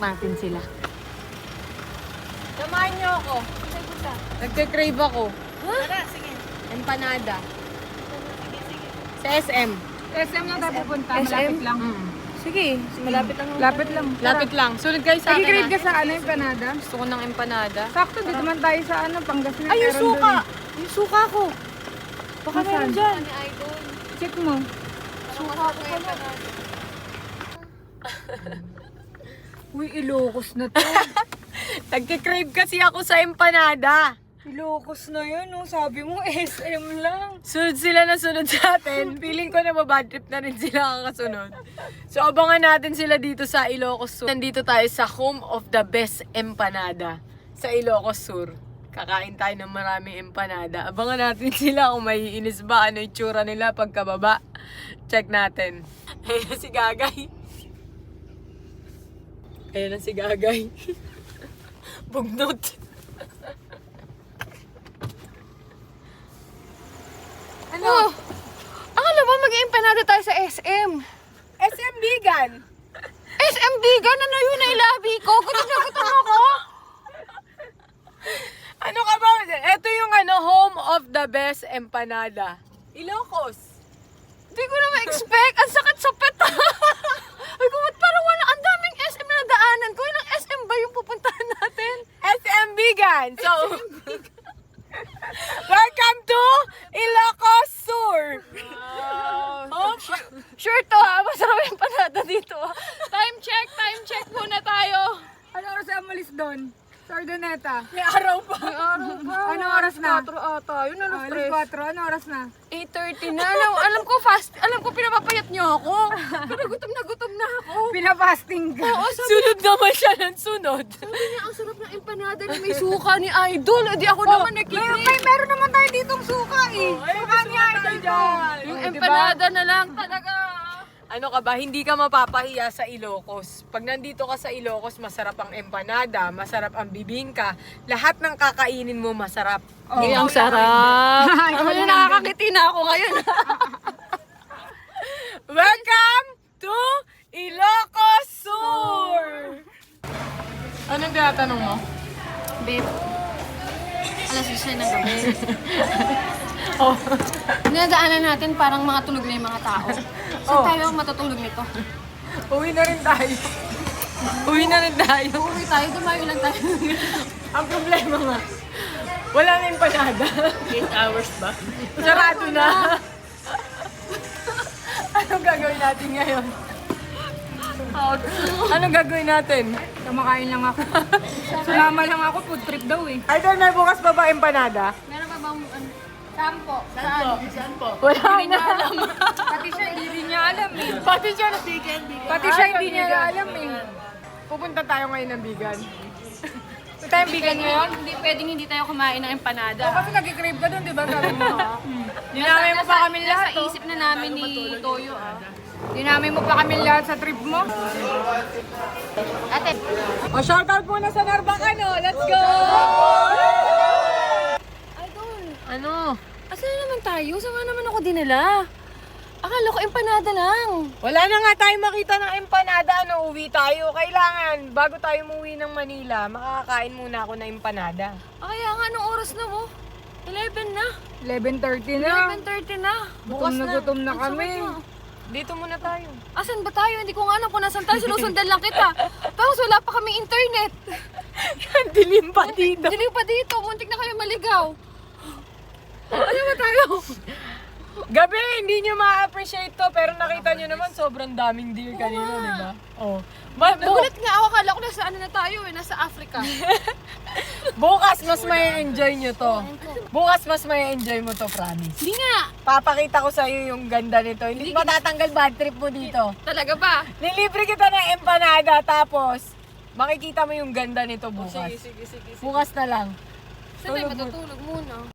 natin sila. Samahan niyo ako. Nagka-crave ako. Tara, sige. Empanada. Sige, sige. Sa SM. SM lang tayo pupunta, SM? malapit lang. Sige, malapit lang. Lapit lang. Lapit lang. Sunod kayo sa akin. Nag-crave ka sa ano, empanada? Gusto ko ng empanada. Sakto, dito man tayo sa ano, Pangasinan. Ay, yung meron suka! dun. Yung suka ko. Baka Nasaan? meron dyan. Ni Idol. Check mo. Suka ko pala. Uy, Ilocos na to. Nagka-crave kasi ako sa empanada. Ilocos na yun, no? Sabi mo, SM lang. Sunod sila na sunod sa atin. Feeling ko na mabad trip na rin sila kakasunod. So abangan natin sila dito sa Ilocos Sur. Nandito tayo sa home of the best empanada sa Ilocos Sur. Kakain tayo ng maraming empanada. Abangan natin sila kung may inis ba, ano yung tsura nila pagkababa. Check natin. Ayun na si Gagay. Ayun na si Gagay. Bugnot. Ano? Oh, akala ba mag-empanada tayo sa SM? SM Bigan. SM Bigan? Ano yun ay labi ko? Gutom na gutom ako. Ano ka ba? Ito yung home of the best empanada. Ilocos. Hindi ko na ma-expect. Ang sakit sa pet. Ay, kumot parang wala. Ang daming SM na nadaanan ko. Ilang SM ba yung pupuntahan natin? SM Bigan. So, welcome to Ilocos Sur. Oh, sure to ha. Masarap yung empanada dito. Time check muna tayo. Ano oras ang umalis doon? Sa Ordoneta. May araw pa. May araw pa. Anong oras na? 4 ata. Yun, alas Alas 4. Anong oras na? 8:30 na. Alam ko alam ko pinapapayat niyo ako. Pero gutom na ako. Pinapasting ka. Oo, sunod naman siya ng sunod. Sabi niya, ang sarap ng empanada na may suka ni Idol. Di ako naman nakikrave. Meron naman tayo ditong suka eh. Suka ni Idol ko. Yung empanada na lang talaga. Ano ka ba, hindi ka mapapahiya sa Ilocos. Pag nandito ka sa Ilocos, masarap ang empanada, masarap ang bibingka, lahat ng kakainin mo masarap. Oh. Ang sarap. Ay, nakakakiti na ako ngayon. Welcome to Ilocos Sur! Anong tinatanong mo? Babe, alas 10 ng gabi. Oh. Dinadaanan natin parang mga tulog na yung mga tao. Saan tayo matutulog nito? Uwi na rin tayo. Uwi tayo, Dumayo lang tayo. Ang problema nga, wala na empanada. 8 hours ba? Sarado na. Anong gagawin natin ngayon? Anong gagawin natin? Kumakain lang ako. Sumama lang ako, food trip daw eh. Idol, may bukas pa ba empanada? Meron pa bang sampo? Saan po? Wala na. Pati siya, hindi rin niya alam eh. Pati siya na Pati siya, hindi niya alam eh. Pupunta tayo ngayon ng Bigan. Punta tayong Bigan ngayon? Hindi tayo kumain ng empanada. Kasi nag-crave ka doon, di ba? Sabi mo. Dinamay mo pa kami lahat. Sa isip na namin ni Toyo. Dinamay mo pa kami lahat sa trip mo. Ate, O, shoutout muna sa Narbacano. Let's go! Idol, Ano? asan na naman tayo? Saan nga naman ako dinala? Akala ko empanada lang. Wala na nga tayo makita ng empanada. Ano, uwi tayo. Kailangan, bago tayo umuwi ng Manila, makakain muna ako ng empanada. Kaya nga, anong oras na mo? 11 na. 11:30 na. 11:30 na. Gutom na gutom na kami. Dito muna tayo. Asan ba tayo? Hindi ko nga alam kung nasan tayo. Sinusundan lang kita. Tapos wala pa kami internet. Yan, dilim pa dito. Dilim pa dito. Muntik na kayo maligaw. Ano ba tayo? Gabi, hindi nyo ma-appreciate to, pero nakita nyo naman, sobrang daming deer kanina, di ba? Oh. Nagulat nga ako. Akala ko nasa ano na tayo eh. Nasa Africa. Bukas, mas may enjoy nyo to. Bukas, mas may enjoy mo to, promise. Hindi nga. Papakita ko sa'yo yung ganda nito. Hindi matatanggal bad trip mo dito. Talaga ba? Nilibre kita ng empanada, tapos makikita mo yung ganda nito bukas. Sige. Bukas na lang. Saan tayo matutulog muna?